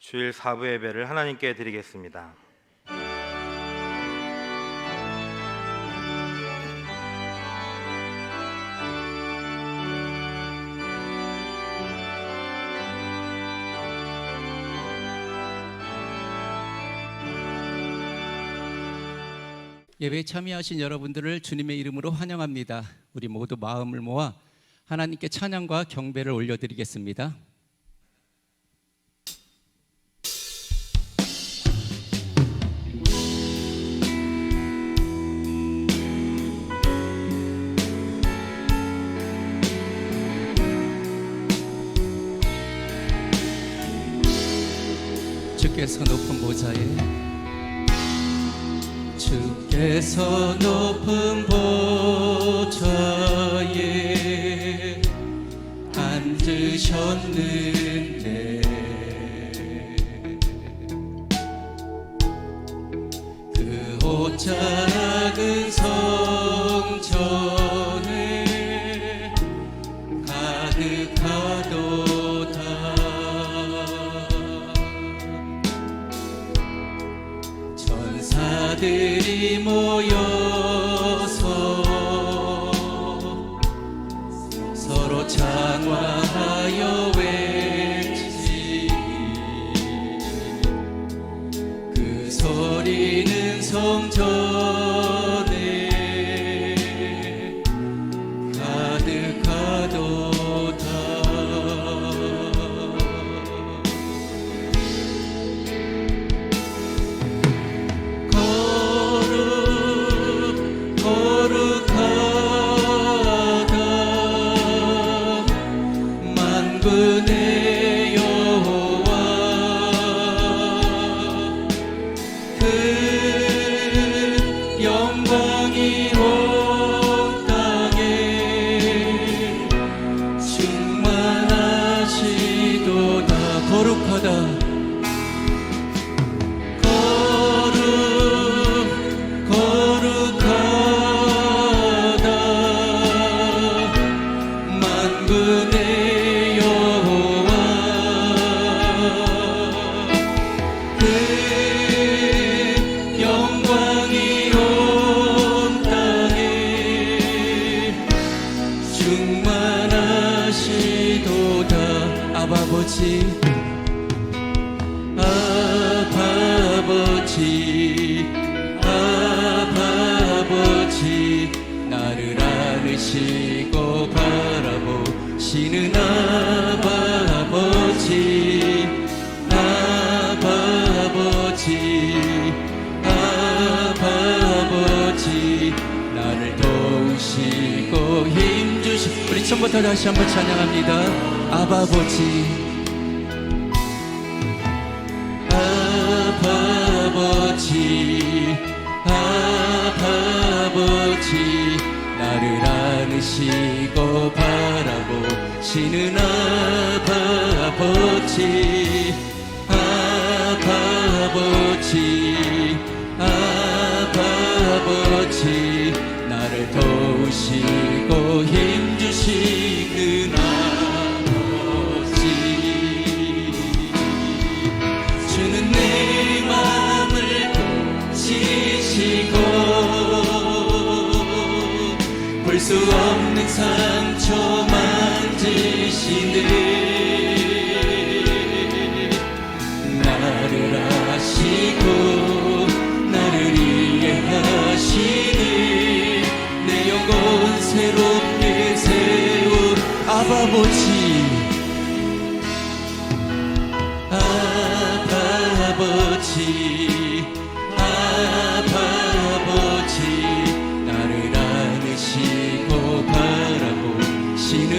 주일 4부 예배를 하나님께 드리겠습니다. 예배에 참여하신 여러분들을 주님의 이름으로 환영합니다. 우리 모두 마음을 모아 하나님께 찬양과 경배를 올려드리겠습니다. 주께서 높은 보좌에 주께서 높은 보좌에 앉으셨는데 그 옷 작은 성전에 가득하도다. 천사들이 모여서 서로 장화하여 외치니 그 소리는 성전에 가득하도다. 만군의 여호와 그 영광이 온 땅에 충만하시도다. 거룩하다. 거룩하다. 만군의 영광이 온 땅에 충만하시도다. 아버지 아버지 나를 안으시고 바라보시는 아버지 나를 도우시고 힘주시. 우리 처음부터 다시 한번 찬양합니다. 아버지 아버지 나를 안으시고 바라보시는 아버지 나를 도우시고 힘주시는 아버지. 주는 내 마음을 고치시고 볼 수 없는 상처 만지시네. 나를 아시고 나를 이해하시네. 내 영혼 새롭게 세운 아버지 나를 안으시고 바라보시는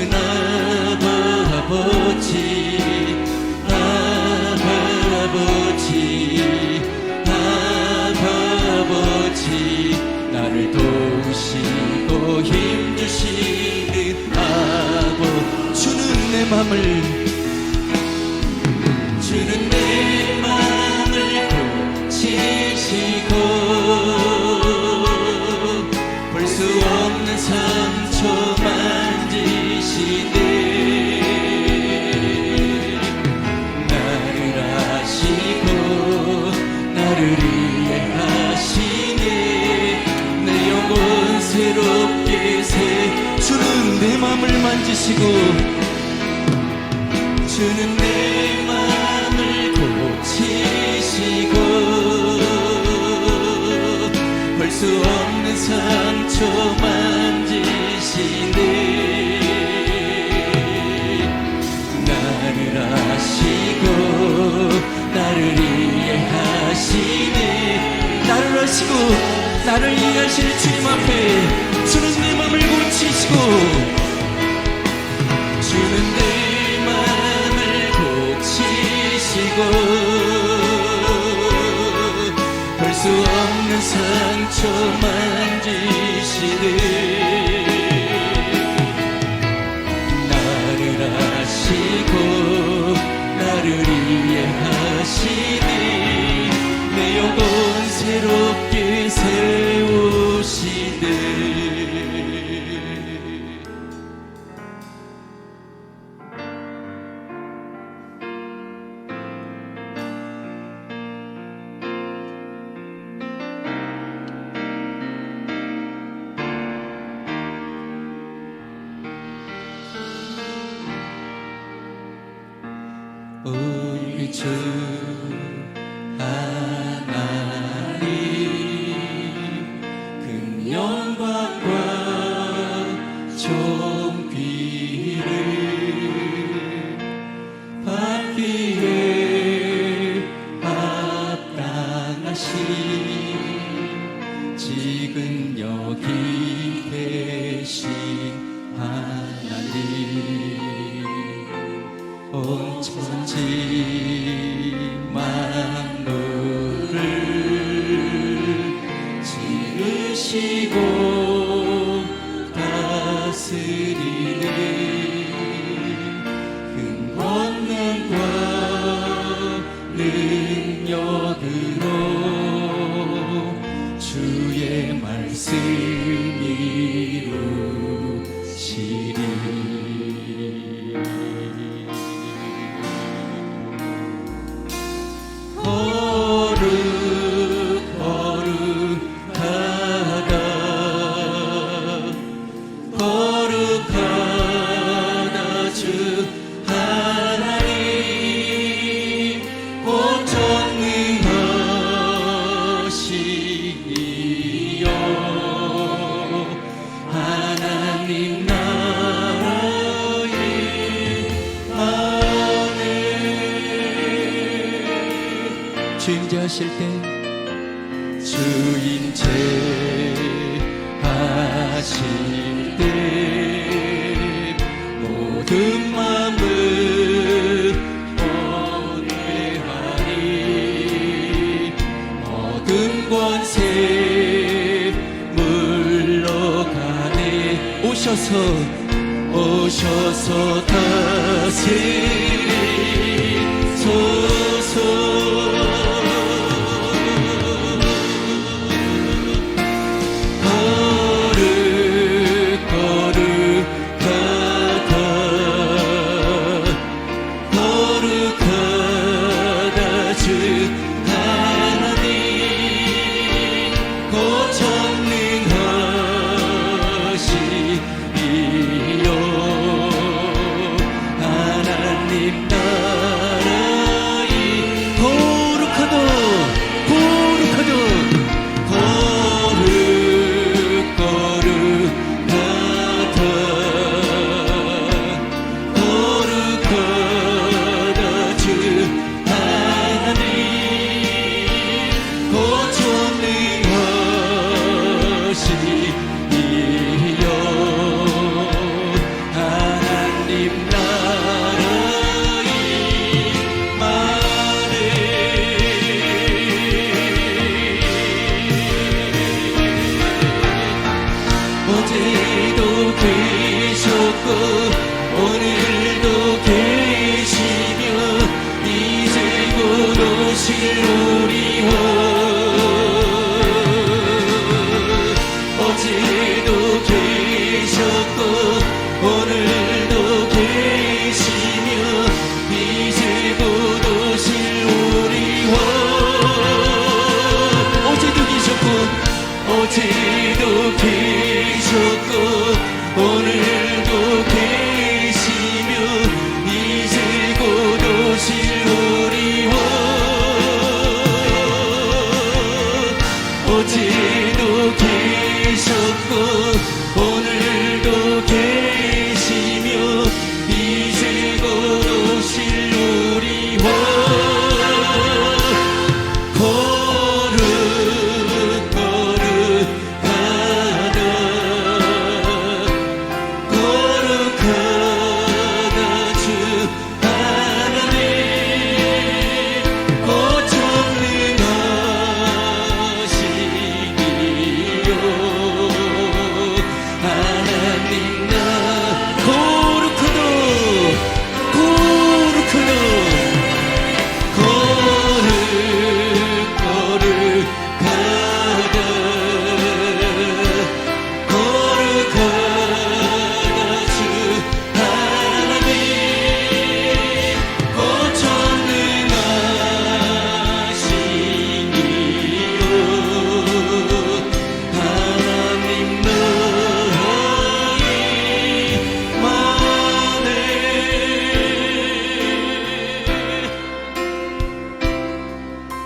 아버지 나를 도우시고 힘주시는 주는 내 맘을 고치시고 볼 수 없는 상처 만지시네. 나를 위해 하시네. 내 영혼 새롭게 새. 주는 내 맘을 만지시고, 주는 내 맘을 고치시고, 볼 수 없는 상처 만지시네. 나를 아시고 나를 이해하시네. 나를 아시고 나를 이해하실 주님 앞에 주는 내 맘을 고치시고, 주는 내 맘을 고치시고, 볼 수 없는 상처 만지시네. 나를 아시고 나를 이해하시니 내 영혼 새롭게 세우시네. 우리 주 하나님 큰 영광과 존귀를 받기에 합당하신 지금 여기 계신 하나님, 온 천지 만물을 지으시고 다스리네. 큰 권능과 능력으로 주의 말씀 이루시리. 거룩하다 주 하나님, 오 전능하시니요. 하나님 나라의 하늘. 주임제하실 때 주임제하실 때 모든 마음을 온유하니 모든 권세 물러가네. 오셔서 다스리소서.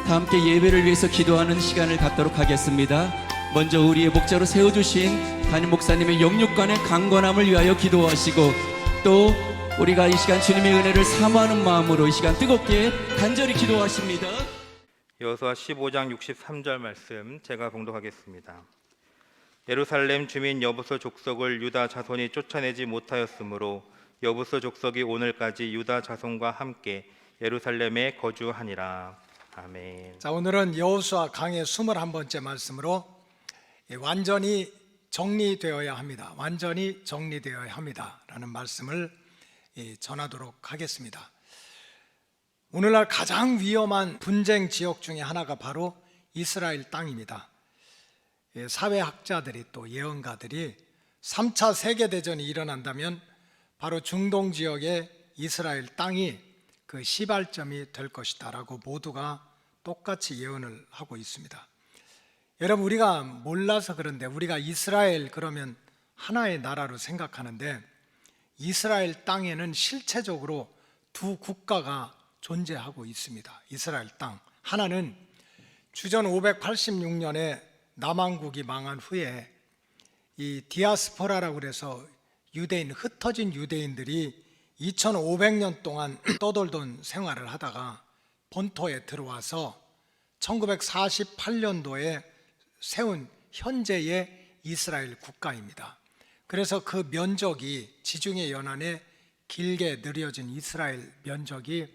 다 함께 예배를 위해서 기도하는 시간을 갖도록 하겠습니다. 먼저 우리의 목자로 세워주신 담임 목사님의 영육간의 강건함을 위하여 기도하시고, 또 우리가 이 시간 주님의 은혜를 사모하는 마음으로 이 시간 뜨겁게 간절히 기도하십니다. 여호수아 15장 63절 말씀 제가 봉독하겠습니다. 예루살렘 주민 여부서 족속을 유다 자손이 쫓아내지 못하였으므로 여부서 족속이 오늘까지 유다 자손과 함께 예루살렘에 거주하니라. 아멘. 자, 오늘은 여호수아 강의 21번째 말씀으로 완전히 정리되어야 합니다. 완전히 정리되어야 합니다라는 말씀을 전하도록 하겠습니다. 오늘날 가장 위험한 분쟁 지역 중에 하나가 바로 이스라엘 땅입니다. 사회학자들이 또 예언가들이 3차 세계대전이 일어난다면 바로 중동 지역의 이스라엘 땅이 그 시발점이 될 것이다 라고 모두가 똑같이 예언을 하고 있습니다. 여러분, 우리가 몰라서 그런데 우리가 이스라엘 그러면 하나의 나라로 생각하는데, 이스라엘 땅에는 실체적으로 두 국가가 존재하고 있습니다. 이스라엘 땅 하나는 주전 586년에 남왕국이 망한 후에 이 디아스포라라고 그래서 유대인, 흩어진 유대인들이 2500년 동안 떠돌던 생활을 하다가 본토에 들어와서 1948년도에 세운 현재의 이스라엘 국가입니다. 그래서 그 면적이 지중해 연안에 길게 늘어진 이스라엘 면적이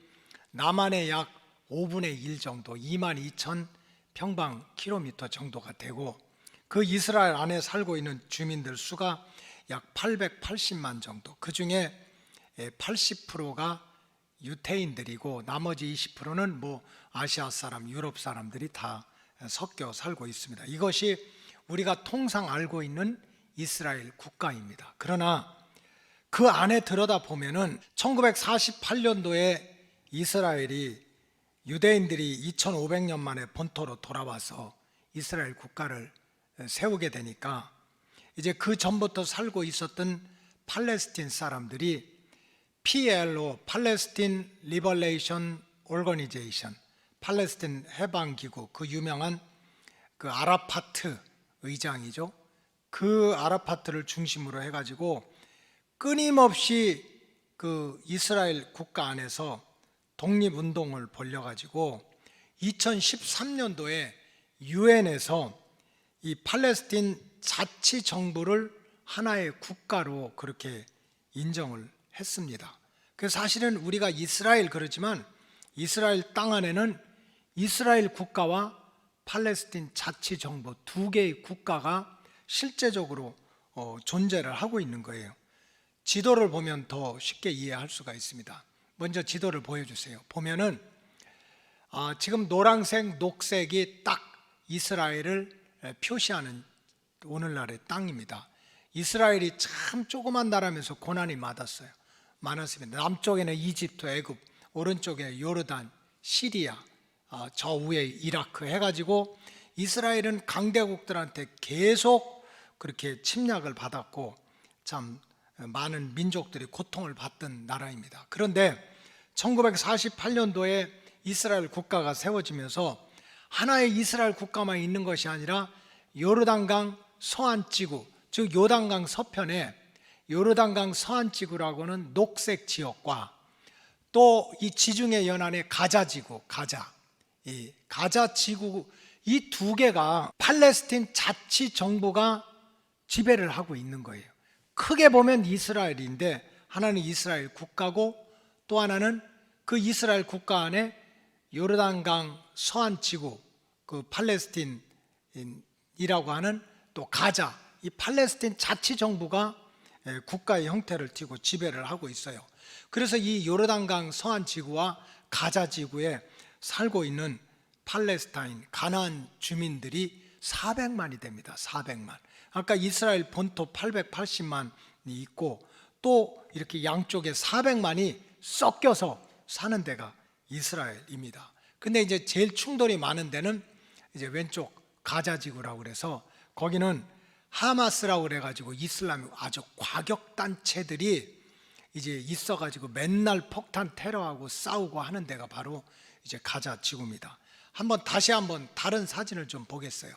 남한의 약 5분의 1 정도, 22,000 평방 킬로미터 정도가 되고, 그 이스라엘 안에 살고 있는 주민들 수가 약 880만 정도, 그 중에 80%가 유태인들이고 나머지 20%는 뭐 아시아 사람, 유럽 사람들이 다 섞여 살고 있습니다. 이것이 우리가 통상 알고 있는 이스라엘 국가입니다. 그러나 그 안에 들여다보면은 1948년도에 이스라엘이 유대인들이 2500년 만에 본토로 돌아와서 이스라엘 국가를 세우게 되니까 이제 그 전부터 살고 있었던 팔레스틴 사람들이 PLO, 팔레스틴 리버레이션 오거니제이션, 팔레스틴 해방기구, 그 유명한 그 아라파트 의장이죠. 그 아라파트를 중심으로 해가지고 끊임없이 그 이스라엘 국가 안에서 독립운동을 벌여가지고 2013년도에 유엔에서 이 팔레스틴 자치정부를 하나의 국가로 그렇게 인정을 했습니다. 그래서 사실은 우리가 이스라엘 그러지만 이스라엘 땅 안에는 이스라엘 국가와 팔레스틴 자치정부 두 개의 국가가 실제적으로 존재를 하고 있는 거예요. 지도를 보면 더 쉽게 이해할 수가 있습니다. 먼저 지도를 보여주세요. 보면은 지금 노란색, 녹색이 딱 이스라엘을 표시하는 오늘날의 땅입니다. 이스라엘이 참 조그만 나라면서 고난이 많았습니다. 남쪽에는 이집트, 애굽, 오른쪽에 요르단, 시리아, 저 위에 이라크 해가지고 이스라엘은 강대국들한테 계속 그렇게 침략을 받았고 참 많은 민족들이 고통을 받던 나라입니다. 그런데 1948년도에 이스라엘 국가가 세워지면서 하나의 이스라엘 국가만 있는 것이 아니라 요르단강 서안지구, 즉 요단강 서편에 요르단강 서안지구라고는 녹색 지역과 또 이 지중해 연안의 가자지구, 이 가자지구, 이 두 개가 팔레스틴 자치정부가 지배를 하고 있는 거예요. 크게 보면 이스라엘인데 하나는 이스라엘 국가고 또 하나는 그 이스라엘 국가 안에 요르단강 서안지구, 그 팔레스틴이라고 하는 또 가자, 이 팔레스틴 자치정부가 국가의 형태를 띠고 지배를 하고 있어요. 그래서 이 요르단강 서안지구와 가자지구에 살고 있는 팔레스타인, 가나안 주민들이 400만이 됩니다. 400만. 아까 이스라엘 본토 880만이 있고 또 이렇게 양쪽에 400만이 섞여서 사는 데가 이스라엘입니다. 근데 이제 제일 충돌이 많은 데는 이제 왼쪽 가자지구라고 그래서 거기는 하마스라고 그래가지고 이슬람 아주 과격 단체들이 이제 있어가지고 맨날 폭탄 테러하고 싸우고 하는 데가 바로 이제 가자 지구입니다. 한번 다시 한번 다른 사진을 좀 보겠어요.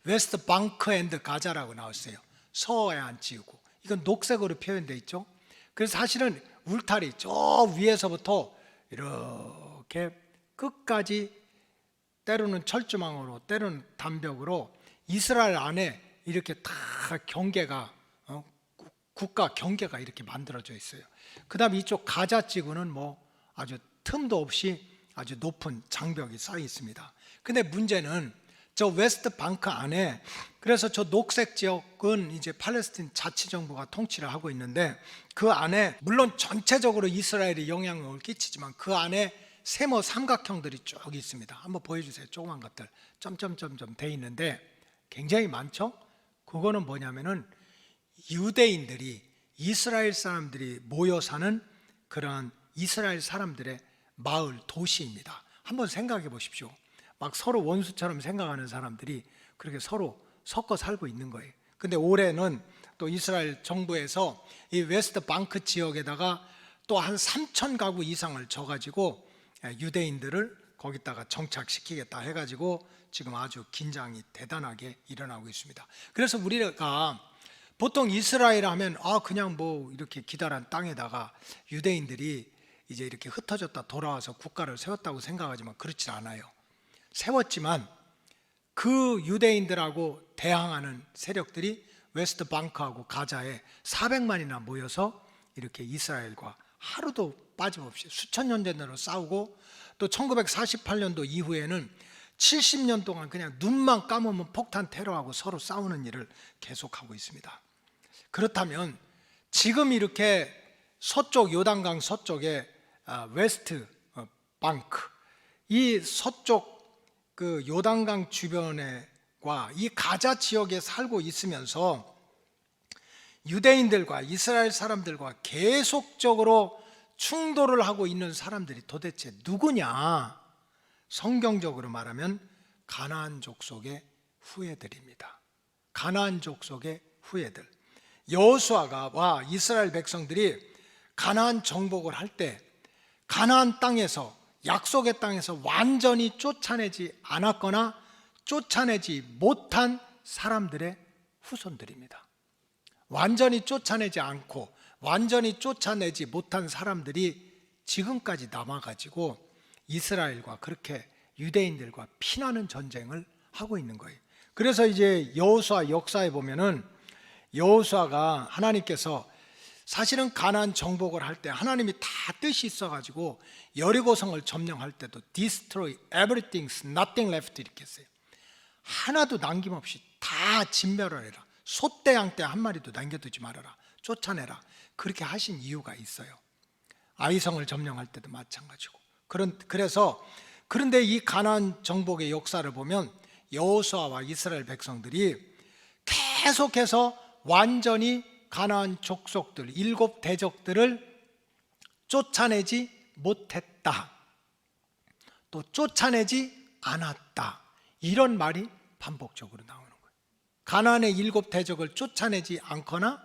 웨스트 방크 앤드 가자라고 나왔어요. 서해 안 지우고. 이건 녹색으로 표현되어 있죠. 그래서 사실은 울타리 저 위에서부터 이렇게 끝까지 때로는 철조망으로 때로는 담벽으로 이스라엘 안에 이렇게 다 경계가 국가 경계가 이렇게 만들어져 있어요. 그 다음에 이쪽 가자 지구는 뭐 아주 틈도 없이 아주 높은 장벽이 쌓여 있습니다. 근데 문제는 저 웨스트 방크 안에, 그래서 저 녹색 지역은 이제 팔레스틴 자치정부가 통치를 하고 있는데, 그 안에 물론 전체적으로 이스라엘이 영향을 끼치지만 그 안에 세모 삼각형들이 쭉 있습니다. 한번 보여주세요. 조그만 것들 점점점점 돼 있는데 굉장히 많죠. 그거는 뭐냐면은 유대인들이, 이스라엘 사람들이 모여 사는 그러한 이스라엘 사람들의 마을, 도시입니다. 한번 생각해 보십시오. 막 서로 원수처럼 생각하는 사람들이 그렇게 서로 섞어 살고 있는 거예요. 근데 올해는 또 이스라엘 정부에서 이 웨스트 방크 지역에다가 또 한 3천 가구 이상을 져가지고 유대인들을 거기다가 정착시키겠다 해가지고 지금 아주 긴장이 대단하게 일어나고 있습니다. 그래서 우리가 보통 이스라엘 하면 그냥 뭐 이렇게 기다란 땅에다가 유대인들이 이제 이렇게 흩어졌다 돌아와서 국가를 세웠다고 생각하지만 그렇지 않아요. 세웠지만 그 유대인들하고 대항하는 세력들이 웨스트 방크하고 가자에 400만이나 모여서 이렇게 이스라엘과 하루도 빠짐없이 수천 년 전으로 싸우고, 또 1948년도 이후에는 70년 동안 그냥 눈만 감으면 폭탄 테러하고 서로 싸우는 일을 계속하고 있습니다. 그렇다면 지금 이렇게 서쪽 요단강 서쪽에 웨스트 방크, 이 서쪽 그 요단강 주변에과 이 가자 지역에 살고 있으면서 유대인들과 이스라엘 사람들과 계속적으로 충돌을 하고 있는 사람들이 도대체 누구냐? 성경적으로 말하면 가나안 족속의 후예들입니다. 가나안 족속의 후예들. 여호수아가 이스라엘 백성들이 가나안 정복을 할 때 가나안 땅에서, 약속의 땅에서 완전히 쫓아내지 않았거나 쫓아내지 못한 사람들의 후손들입니다. 완전히 쫓아내지 않고 완전히 쫓아내지 못한 사람들이 지금까지 남아가지고 이스라엘과 그렇게 유대인들과 피나는 전쟁을 하고 있는 거예요. 그래서 이제 여호수아 역사에 보면은 여호수아가 하나님께서 사실은 가나안 정복을 할 때 하나님이 다 뜻이 있어가지고 여리고성을 점령할 때도 destroy everything, nothing left 이렇게 했어요. 하나도 남김없이 다 진멸하라. 소떼 양떼 한 마리도 남겨두지 말아라. 쫓아내라. 그렇게 하신 이유가 있어요. 아이성을 점령할 때도 마찬가지고. 그런데 이 가나안 정복의 역사를 보면 여호수아와 이스라엘 백성들이 계속해서 완전히 가나안 족속들 7 대적들을 쫓아내지 못했다. 또 쫓아내지 않았다. 이런 말이 반복적으로 나오는 거예요. 가나안의 7 대적을 쫓아내지 않거나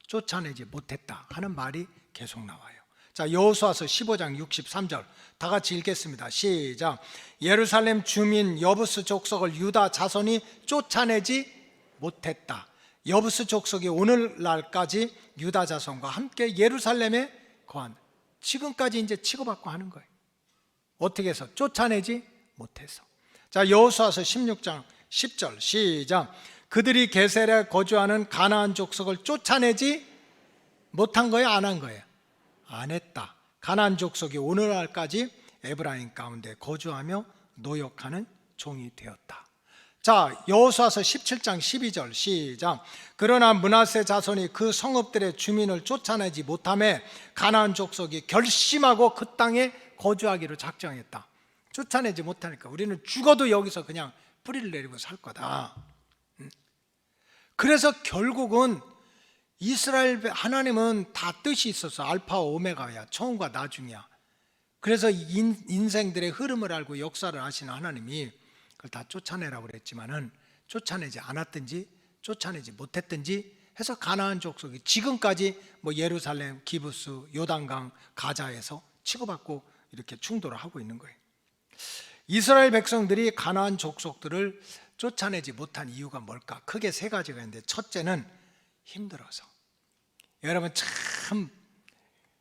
쫓아내지 못했다 하는 말이 계속 나와요. 자, 여호수아서 15장 63절 다 같이 읽겠습니다. 시작. 예루살렘 주민 여부스 족속을 유다 자손이 쫓아내지 못했다. 여부스 족속이 오늘날까지 유다 자손과 함께 예루살렘에 거한, 지금까지 이제 치고받고 하는 거예요. 어떻게 해서? 쫓아내지 못해서. 자, 여호수아서 16장 10절 시작. 그들이 게셀에 거주하는 가나안 족속을 쫓아내지 못한 거예요? 안 한 거예요? 안 했다. 가나안 족속이 오늘날까지 에브라임 가운데 거주하며 노역하는 종이 되었다. 자, 여호수아서 17장 12절 시작. 그러나 므낫세 자손이 그 성읍들의 주민을 쫓아내지 못하며 가나안 족속이 결심하고 그 땅에 거주하기로 작정했다. 쫓아내지 못하니까 우리는 죽어도 여기서 그냥 뿌리를 내리고 살 거다. 그래서 결국은 이스라엘 하나님은 다 뜻이 있어서 알파와 오메가야, 처음과 나중이야. 그래서 인생들의 흐름을 알고 역사를 아시는 하나님이 그걸 다 쫓아내라고 그랬지만은 쫓아내지 않았든지 쫓아내지 못했든지 해서 가나안 족속이 지금까지 뭐 예루살렘, 기브스, 요단강, 가자에서 치고받고 이렇게 충돌을 하고 있는 거예요. 이스라엘 백성들이 가나안 족속들을 쫓아내지 못한 이유가 뭘까? 크게 세 가지가 있는데, 첫째는 힘들어서. 여러분, 참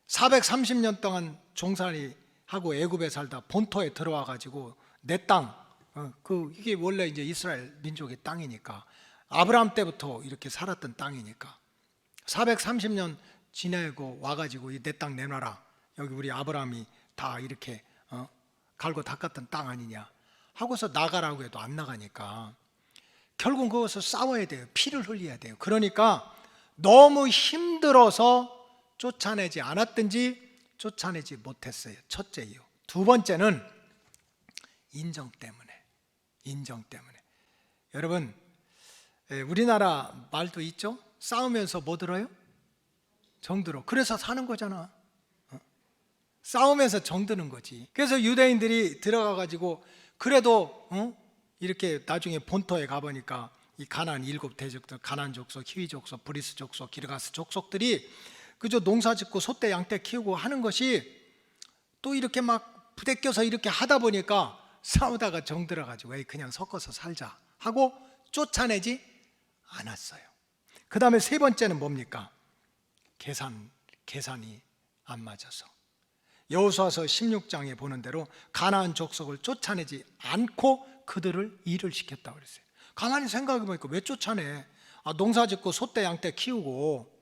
430년 동안 종살이 하고 애굽에 살다 본토에 들어와 가지고 내 땅, 이게 원래 이제 이스라엘 민족의 땅이니까, 아브라함 때부터 이렇게 살았던 땅이니까 430년 지내고 와가지고 내 땅 내놔라, 여기 우리 아브라함이 다 이렇게 갈고 닦았던 땅 아니냐 하고서 나가라고 해도 안 나가니까 결국 그것을 싸워야 돼요. 피를 흘려야 돼요. 그러니까 너무 힘들어서 쫓아내지 않았든지 쫓아내지 못했어요. 첫째 이유. 두 번째는 인정 때문에. 인정 때문에. 여러분, 우리나라 말도 있죠? 싸우면서 뭐 들어요? 정 들어. 그래서 사는 거잖아. 싸우면서 정 드는 거지. 그래서 유대인들이 들어가 가지고 그래도 이렇게 나중에 본토에 가보니까 이 가나안 7 대족들, 가나안 족속, 히위 족속, 브리스 족속, 기르가스 족속들이 그저 농사 짓고 소떼 양떼 키우고 하는 것이 또 이렇게 막 부대껴서 이렇게 하다 보니까 싸우다가 정 들어가지고 에이 그냥 섞어서 살자 하고 쫓아내지 않았어요. 그 다음에 세 번째는 뭡니까? 계산이 안 맞아서. 여호수아서 16장에 보는 대로 가나안 족속을 쫓아내지 않고 그들을 일을 시켰다고 그랬어요. 가만히 생각해 보니까 왜 쫓아내? 농사 짓고 소떼 양떼 키우고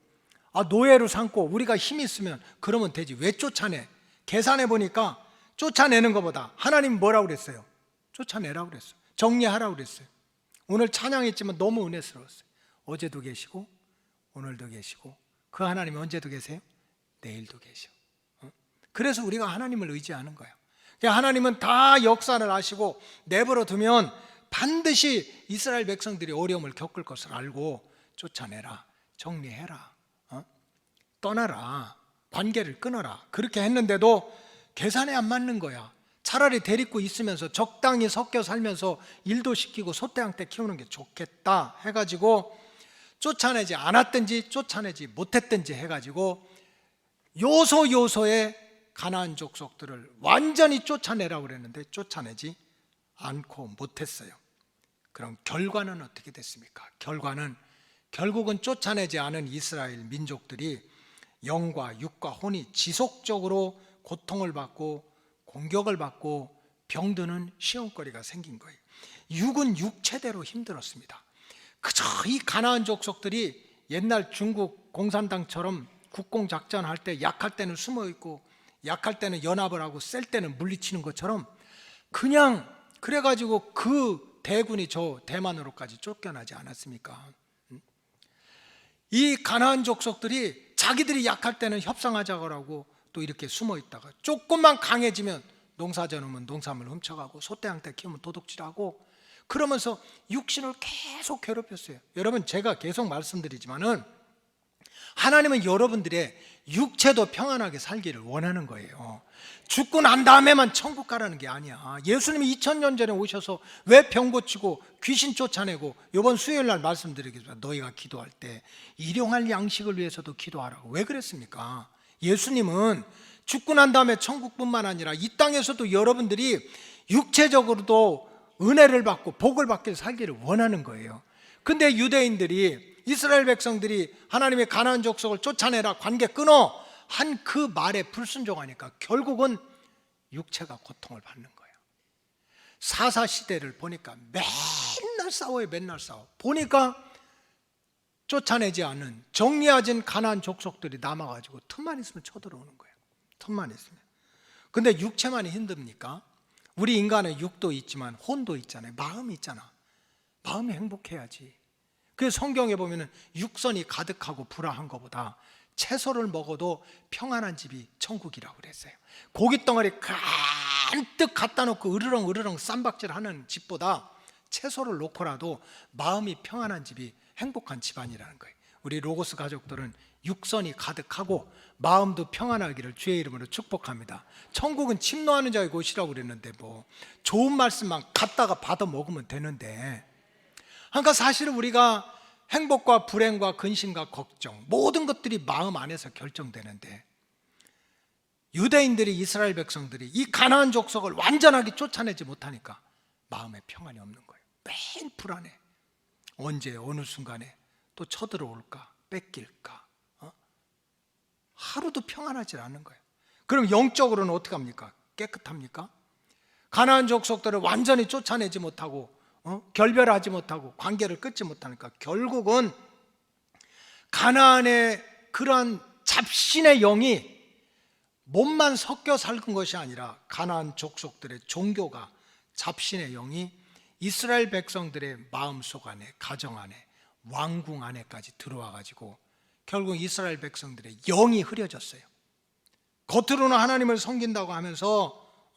노예로 삼고 우리가 힘 있으면 그러면 되지. 왜 쫓아내? 계산해 보니까 쫓아내는 것보다 하나님 뭐라고 그랬어요? 쫓아내라고 그랬어요. 정리하라고 그랬어요. 오늘 찬양했지만 너무 은혜스러웠어요. 어제도 계시고 오늘도 계시고 그 하나님이 언제도 계세요? 내일도 계셔. 그래서 우리가 하나님을 의지하는 거예요. 하나님은 다 역사를 아시고 내버려 두면 반드시 이스라엘 백성들이 어려움을 겪을 것을 알고 쫓아내라, 정리해라, 떠나라, 관계를 끊어라, 그렇게 했는데도 계산에 안 맞는 거야. 차라리 데리고 있으면서 적당히 섞여 살면서 일도 시키고 소떼양떼 키우는 게 좋겠다 해가지고 쫓아내지 않았든지 쫓아내지 못했든지 해가지고 요소요소의 가나안 족속들을 완전히 쫓아내라고 그랬는데 쫓아내지 않고 못했어요. 그럼 결과는 어떻게 됐습니까? 결과는 결국은 쫓아내지 않은 이스라엘 민족들이 영과 육과 혼이 지속적으로 고통을 받고 공격을 받고 병드는 시험거리가 생긴 거예요. 육은 육체대로 힘들었습니다. 그저 이 가나안 족속들이 옛날 중국 공산당처럼 국공작전 할 때 약할 때는 숨어있고 약할 때는 연합을 하고 셀 때는 물리치는 것처럼 그냥 그래가지고 그 대군이 저 대만으로까지 쫓겨나지 않았습니까? 이 가나안 족속들이 자기들이 약할 때는 협상하자고 하고 또 이렇게 숨어있다가 조금만 강해지면 농사져 놓으면 농산물 훔쳐가고 소떼양떼 키우면 도둑질하고 그러면서 육신을 계속 괴롭혔어요. 여러분, 제가 계속 말씀드리지만은 하나님은 여러분들의 육체도 평안하게 살기를 원하는 거예요. 죽고 난 다음에만 천국 가라는 게 아니야. 예수님이 2000년 전에 오셔서 왜 병 고치고 귀신 쫓아내고, 이번 수요일 날 말씀드리겠습니다. 너희가 기도할 때 일용할 양식을 위해서도 기도하라고. 왜 그랬습니까? 예수님은 죽고 난 다음에 천국뿐만 아니라 이 땅에서도 여러분들이 육체적으로도 은혜를 받고 복을 받길 살기를 원하는 거예요. 근데 유대인들이, 이스라엘 백성들이 하나님의 가나안 족속을 쫓아내라, 관계 끊어 한 그 말에 불순종하니까 결국은 육체가 고통을 받는 거예요. 사사시대를 보니까 맨날 싸워요. 맨날 싸워. 보니까 쫓아내지 않은, 정리하진 가나안 족속들이 남아가지고 틈만 있으면 쳐들어오는 거예요. 틈만 있으면. 근데 육체만이 힘듭니까? 우리 인간은 육도 있지만 혼도 있잖아요. 마음이 있잖아. 마음이 행복해야지. 그래서 성경에 보면은 육선이 가득하고 불화한 것보다 채소를 먹어도 평안한 집이 천국이라고 그랬어요. 고깃덩어리 간뜩 갖다 놓고 으르렁 쌈박질하는 집보다 채소를 놓고라도 마음이 평안한 집이 행복한 집안이라는 거예요. 우리 로고스 가족들은 육선이 가득하고 마음도 평안하기를 주의 이름으로 축복합니다. 천국은 침노하는 자의 곳이라고 그랬는데 뭐 좋은 말씀만 갖다가 받아 먹으면 되는데, 그러니까 사실은 우리가 행복과 불행과 근심과 걱정, 모든 것들이 마음 안에서 결정되는데 유대인들이, 이스라엘 백성들이 이 가나안 족속을 완전하게 쫓아내지 못하니까 마음에 평안이 없는 거예요. 매일 불안해. 언제 어느 순간에 또 쳐들어올까, 뺏길까, 하루도 평안하지 않는 거예요. 그럼 영적으로는 어떻게 합니까? 깨끗합니까? 가나안 족속들을 완전히 쫓아내지 못하고 결별하지 못하고 관계를 끊지 못하니까 결국은 가나안의 그러한 잡신의 영이 몸만 섞여 살은 것이 아니라 가나안 족속들의 종교가, 잡신의 영이 이스라엘 백성들의 마음속 안에, 가정 안에, 왕궁 안에까지 들어와 가지고 결국 이스라엘 백성들의 영이 흐려졌어요. 겉으로는 하나님을 섬긴다고 하면서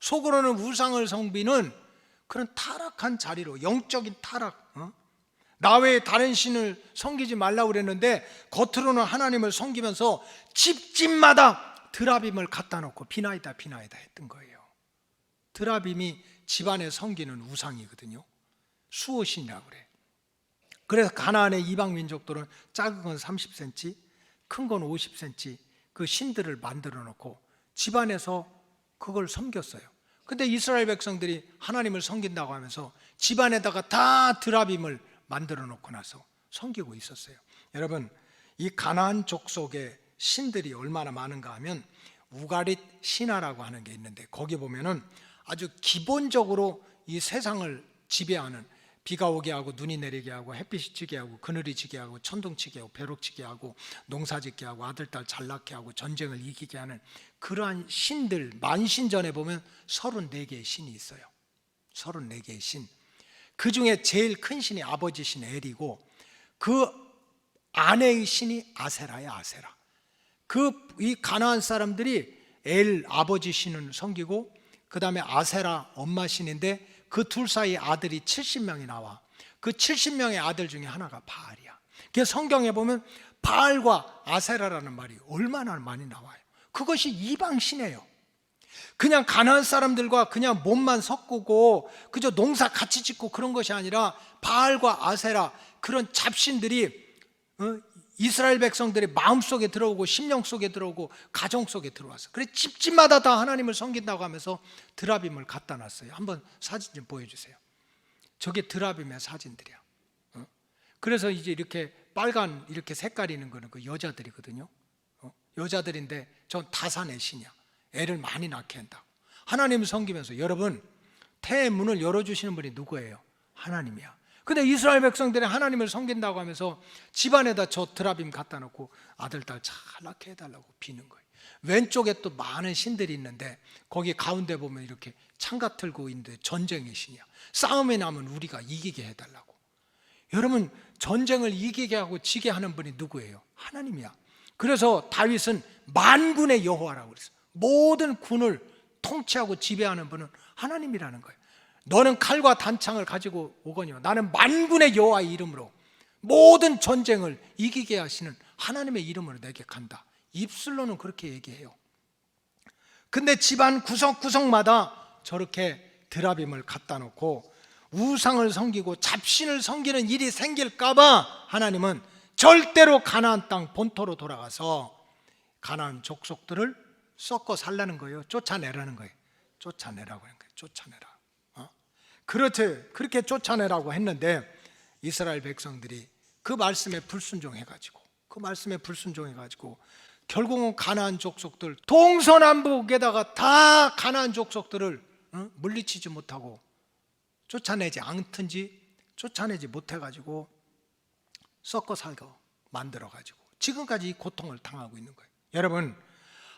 속으로는 우상을 섬기는 그런 타락한 자리로, 영적인 타락, 나 외에 다른 신을 섬기지 말라고 그랬는데 겉으로는 하나님을 섬기면서 집집마다 드라빔을 갖다 놓고 비나이다 했던 거예요. 드라빔이 집안에 섬기는 우상이거든요. 수호신이라고 그래. 그래서 가나안의 이방 민족들은 작은 건 30cm, 큰 건 50cm 그 신들을 만들어 놓고 집안에서 그걸 섬겼어요. 근데 이스라엘 백성들이 하나님을 섬긴다고 하면서 집안에다가 다 드라빔을 만들어 놓고 나서 섬기고 있었어요. 여러분, 이 가나안 족속의 신들이 얼마나 많은가 하면 우가릿 신화라고 하는 게 있는데 거기 보면은 아주 기본적으로 이 세상을 지배하는, 비가 오게 하고 눈이 내리게 하고 햇빛이 지게 하고 그늘이 지게 하고 천둥 치게 하고 벼룩 치게 하고 농사 짓게 하고 아들 딸 잘 낳게 하고 전쟁을 이기게 하는 그러한 신들, 만신전에 보면 34개의 신이 있어요. 34개의 신. 그 중에 제일 큰 신이 아버지 신 엘이고 그 아내의 신이 아세라예요. 아세라. 이 가나안 사람들이 엘 아버지 신을 섬기고 그 다음에 아세라 엄마 신인데 그 둘 사이에 아들이 70명이 나와. 그 70명의 아들 중에 하나가 바알이야. 그래서 성경에 보면 바알과 아세라라는 말이 얼마나 많이 나와요. 그것이 이방신이에요. 그냥 가나안 사람들과 그냥 몸만 섞고 그저 농사 같이 짓고 그런 것이 아니라 바알과 아세라, 그런 잡신들이 이스라엘 백성들의 마음속에 들어오고 심령 속에 들어오고 가정 속에 들어와서, 그래 집집마다 다 하나님을 섬긴다고 하면서 드라빔을 갖다 놨어요. 한번 사진 좀 보여주세요. 저게 드라빔의 사진들이야. 그래서 이제 이렇게 빨간 이렇게 색깔이 있는 거는 그 여자들이거든요. 여자들인데 전 다산의 신이야. 애를 많이 낳게 한다고. 하나님을 섬기면서, 여러분, 태의 문을 열어주시는 분이 누구예요? 하나님이야. 근데 이스라엘 백성들이 하나님을 섬긴다고 하면서 집안에다 저 드라빔 갖다 놓고 아들 딸 잘 낳게 해달라고 비는 거예요. 왼쪽에 또 많은 신들이 있는데 거기 가운데 보면 이렇게 창가 틀고 있는데 전쟁의 신이야. 싸움에 나면 우리가 이기게 해달라고. 여러분, 전쟁을 이기게 하고 지게 하는 분이 누구예요? 하나님이야. 그래서 다윗은 만군의 여호와라고 그랬어요. 모든 군을 통치하고 지배하는 분은 하나님이라는 거예요. 너는 칼과 단창을 가지고 오거니와 나는 만군의 여호와의 이름으로 모든 전쟁을 이기게 하시는 하나님의 이름으로 내게 간다. 입술로는 그렇게 얘기해요. 근데 집안 구석구석마다 저렇게 드라빔을 갖다 놓고 우상을 섬기고 잡신을 섬기는 일이 생길까봐 하나님은 절대로 가나안 땅 본토로 돌아가서 가나안 족속들을 섞어 살라는 거예요. 쫓아내라는 거예요. 쫓아내라고 하는 거예요. 쫓아내라. 그렇게 쫓아내라고 했는데 이스라엘 백성들이 그 말씀에 불순종해가지고 결국은 가나안 족속들 동서남북에다가 다 가나안 족속들을 물리치지 못하고 쫓아내지 않든지 쫓아내지 못해가지고 섞어 살고 만들어가지고 지금까지 이 고통을 당하고 있는 거예요. 여러분,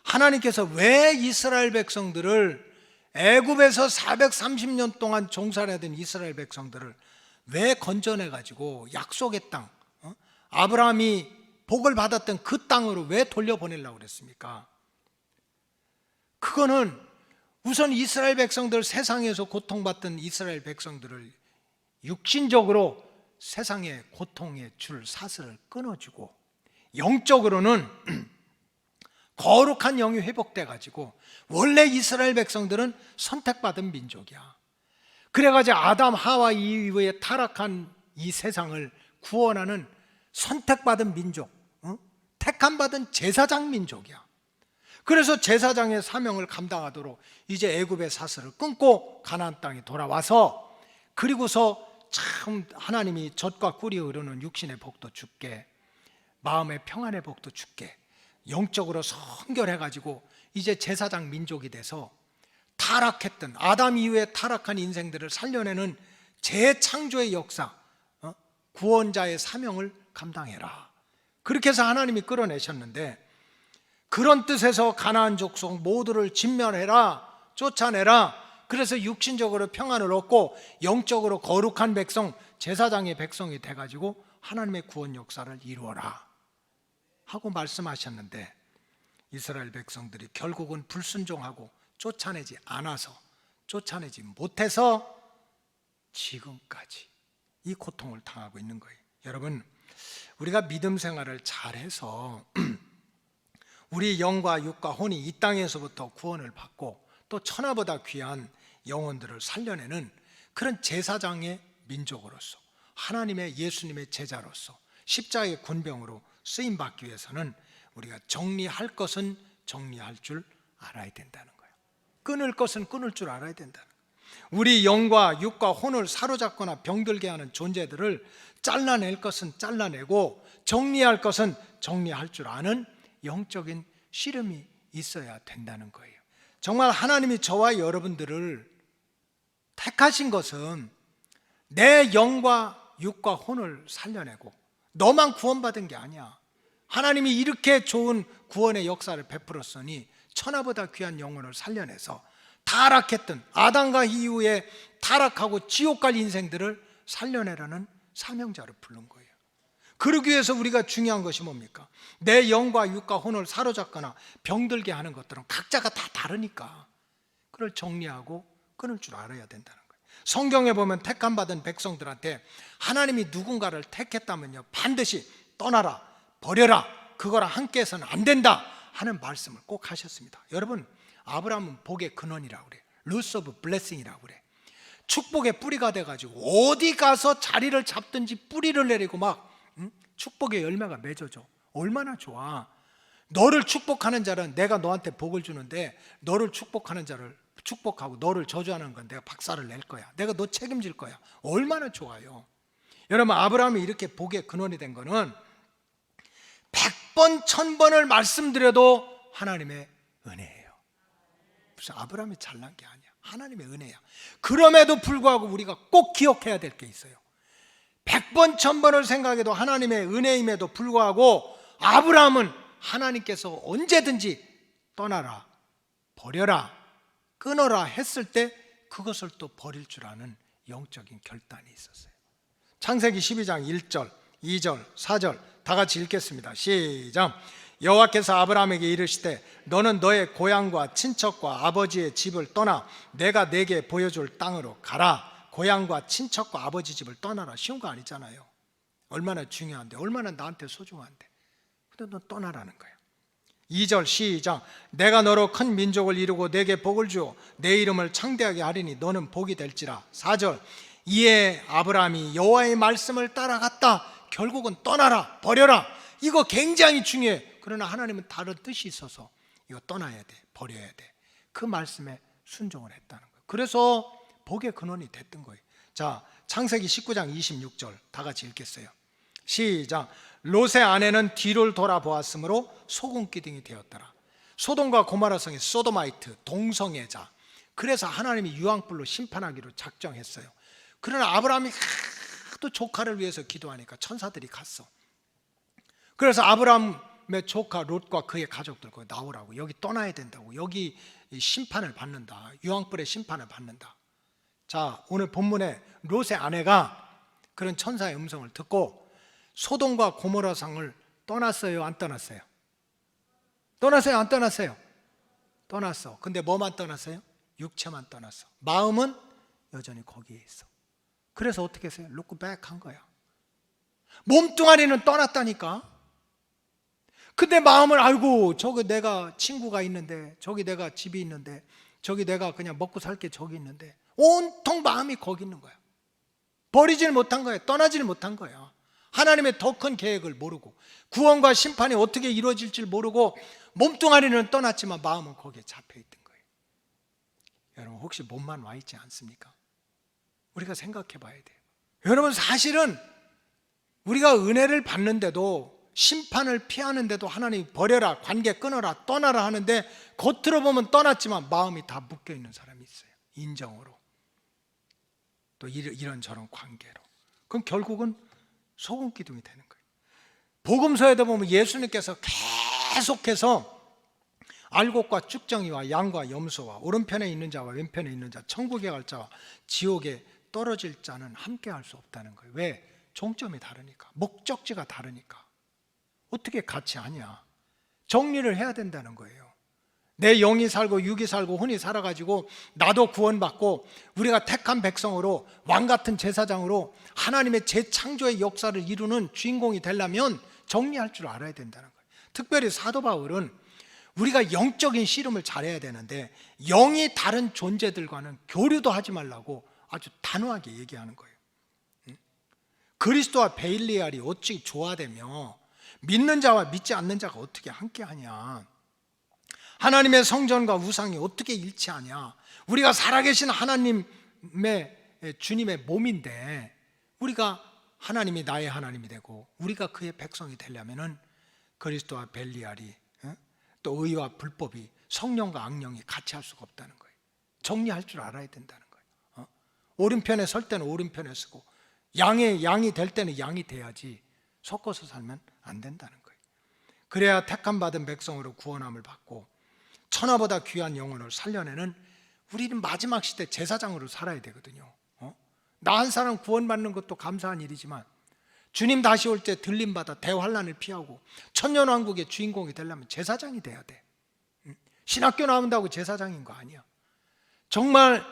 하나님께서 왜 이스라엘 백성들을, 애굽에서 430년 동안 종살이하던 이스라엘 백성들을 왜 건져내가지고 약속의 땅, 아브라함이 복을 받았던 그 땅으로 왜 돌려보내려고 그랬습니까? 그거는 우선 이스라엘 백성들, 세상에서 고통받던 이스라엘 백성들을 육신적으로 세상의 고통의 줄 사슬을 끊어주고 영적으로는 거룩한 영이 회복돼 가지고, 원래 이스라엘 백성들은 선택받은 민족이야. 그래가지고 아담 하와 이후에 타락한 이 세상을 구원하는 선택받은 민족, 택함받은 제사장 민족이야. 그래서 제사장의 사명을 감당하도록 이제 애굽의 사슬을 끊고 가나안 땅에 돌아와서, 그리고서 참 하나님이 젖과 꿀이 흐르는 육신의 복도 주께, 마음의 평안의 복도 주께, 영적으로 성결해가지고 이제 제사장 민족이 돼서 타락했던 아담 이후에 타락한 인생들을 살려내는 재창조의 역사, 구원자의 사명을 감당해라. 그렇게 해서 하나님이 끌어내셨는데, 그런 뜻에서 가나안 족속 모두를 진멸해라, 쫓아내라. 그래서 육신적으로 평안을 얻고 영적으로 거룩한 백성, 제사장의 백성이 돼가지고 하나님의 구원 역사를 이루어라 하고 말씀하셨는데, 이스라엘 백성들이 결국은 불순종하고 쫓아내지 않아서, 쫓아내지 못해서 지금까지 이 고통을 당하고 있는 거예요. 여러분, 우리가 믿음 생활을 잘해서 우리 영과 육과 혼이 이 땅에서부터 구원을 받고 또 천하보다 귀한 영혼들을 살려내는 그런 제사장의 민족으로서, 하나님의 예수님의 제자로서 십자가의 군병으로 쓰임받기 위해서는 우리가 정리할 것은 정리할 줄 알아야 된다는 거예요. 끊을 것은 끊을 줄 알아야 된다는 거예요. 우리 영과 육과 혼을 사로잡거나 병들게 하는 존재들을 잘라낼 것은 잘라내고 정리할 것은 정리할 줄 아는 영적인 씨름이 있어야 된다는 거예요. 정말 하나님이 저와 여러분들을 택하신 것은 내 영과 육과 혼을 살려내고, 너만 구원받은 게 아니야. 하나님이 이렇게 좋은 구원의 역사를 베풀었으니 천하보다 귀한 영혼을 살려내서 타락했던 아담과 이후에 타락하고 지옥 갈 인생들을 살려내라는 사명자를 부른 거예요. 그러기 위해서 우리가 중요한 것이 뭡니까? 내 영과 육과 혼을 사로잡거나 병들게 하는 것들은 각자가 다 다르니까 그걸 정리하고 끊을 줄 알아야 된다는 거예요. 성경에 보면 택함받은 백성들한테 하나님이 누군가를 택했다면요, 반드시 떠나라, 버려라, 그거랑 함께 해서는 안 된다 하는 말씀을 꼭 하셨습니다. 여러분, 아브라함은 복의 근원이라고 그래요. 루스 오브 블레싱이라고 그래요. 축복의 뿌리가 돼가지고 어디 가서 자리를 잡든지 뿌리를 내리고 막 축복의 열매가 맺어져. 얼마나 좋아. 너를 축복하는 자는 내가 너한테 복을 주는데, 너를 축복하는 자를 축복하고 너를 저주하는 건 내가 박살을 낼 거야. 내가 너 책임질 거야. 얼마나 좋아요. 여러분, 아브라함이 이렇게 복의 근원이 된 거는 100번 1000번을 말씀드려도 하나님의 은혜예요. 무슨 아브라함이 잘난 게 아니야. 하나님의 은혜야. 그럼에도 불구하고 우리가 꼭 기억해야 될 게 있어요. 100번 1000번을 생각해도 하나님의 은혜임에도 불구하고 아브라함은 하나님께서 언제든지 떠나라, 버려라, 끊어라 했을 때 그것을 또 버릴 줄 아는 영적인 결단이 있었어요. 창세기 12장 1절, 2절, 4절 다 같이 읽겠습니다. 시작. 여호와께서 아브라함에게 이르시되 너는 너의 고향과 친척과 아버지의 집을 떠나 내가 내게 보여줄 땅으로 가라. 고향과 친척과 아버지 집을 떠나라. 쉬운 거 아니잖아요. 얼마나 중요한데, 얼마나 나한테 소중한데. 근데 너 떠나라는 거예요. 2절 시작. 내가 너로 큰 민족을 이루고 내게 복을 주어 내 이름을 창대하게 하리니 너는 복이 될지라. 4절. 이에 아브라함이 여호와의 말씀을 따라갔다. 결국은 떠나라, 버려라. 이거 굉장히 중요해. 그러나 하나님은 다른 뜻이 있어서 이거 떠나야 돼, 버려야 돼. 그 말씀에 순종을 했다는 거예요. 그래서 복의 근원이 됐던 거예요. 자, 창세기 19장 26절 다 같이 읽겠어요. 시작. 롯의 아내는 뒤를 돌아보았으므로 소금 기둥이 되었더라. 소돔과 고모라 성의 소도마이트, 동성애자. 그래서 하나님이 유황불로 심판하기로 작정했어요. 그러나 아브라함이 하도 조카를 위해서 기도하니까 천사들이 갔어. 그래서 아브라함의 조카 롯과 그의 가족들 거기 나오라고, 여기 떠나야 된다고, 여기 심판을 받는다, 유황불의 심판을 받는다. 자, 오늘 본문에 롯의 아내가 그런 천사의 음성을 듣고 소돔과 고모라 성을 떠났어요, 안 떠났어요? 떠났어요, 안 떠났어요? 떠났어. 근데 뭐만 떠났어요? 육체만 떠났어. 마음은 여전히 거기에 있어. 그래서 어떻게 했어요? look back 한 거야. 몸뚱아리는 떠났다니까. 근데 마음을, 아이고 저기 내가 친구가 있는데, 저기 내가 집이 있는데, 저기 내가 그냥 먹고 살 게 저기 있는데, 온통 마음이 거기 있는 거야. 버리질 못한 거야. 떠나질 못한 거야. 하나님의 더 큰 계획을 모르고 구원과 심판이 어떻게 이루어질지 모르고 몸뚱아리는 떠났지만 마음은 거기에 잡혀있던 거예요. 여러분 혹시 몸만 와 있지 않습니까? 우리가 생각해 봐야 돼요. 여러분 사실은 우리가 은혜를 받는데도 심판을 피하는데도 하나님이 버려라, 관계 끊어라, 떠나라 하는데 겉으로 보면 떠났지만 마음이 다 묶여있는 사람이 있어요. 인정으로 또 이런저런 관계로. 그럼 결국은 소금 기둥이 되는 거예요. 복음서에도 보면 예수님께서 계속해서 알곡과 쭉정이와 양과 염소와 오른편에 있는 자와 왼편에 있는 자, 천국에 갈 자와 지옥에 떨어질 자는 함께 할 수 없다는 거예요. 왜? 종점이 다르니까, 목적지가 다르니까. 어떻게 같이 하냐? 정리를 해야 된다는 거예요. 내 영이 살고 육이 살고 혼이 살아가지고 나도 구원받고 우리가 택한 백성으로 왕같은 제사장으로 하나님의 재창조의 역사를 이루는 주인공이 되려면 정리할 줄 알아야 된다는 거예요. 특별히 사도 바울은 우리가 영적인 씨름을 잘해야 되는데 영이 다른 존재들과는 교류도 하지 말라고 아주 단호하게 얘기하는 거예요. 그리스도와 베일리알이 어찌 조화되며 믿는 자와 믿지 않는 자가 어떻게 함께하냐? 하나님의 성전과 우상이 어떻게 일치하냐? 우리가 살아계신 하나님의 주님의 몸인데 우리가 하나님이 나의 하나님이 되고 우리가 그의 백성이 되려면은 그리스도와 벨리알이 또 의와 불법이 성령과 악령이 같이 할 수가 없다는 거예요. 정리할 줄 알아야 된다는 거예요. 오른편에 설 때는 오른편에 서고 양이 될 때는 양이 돼야지 섞어서 살면 안 된다는 거예요. 그래야 택함 받은 백성으로 구원함을 받고 천하보다 귀한 영혼을 살려내는 우리는 마지막 시대 제사장으로 살아야 되거든요. 나 한 사람 구원받는 것도 감사한 일이지만 주님 다시 올 때 들림받아 대환란을 피하고 천년왕국의 주인공이 되려면 제사장이 돼야 돼. 신학교 나온다고 제사장인 거 아니야. 정말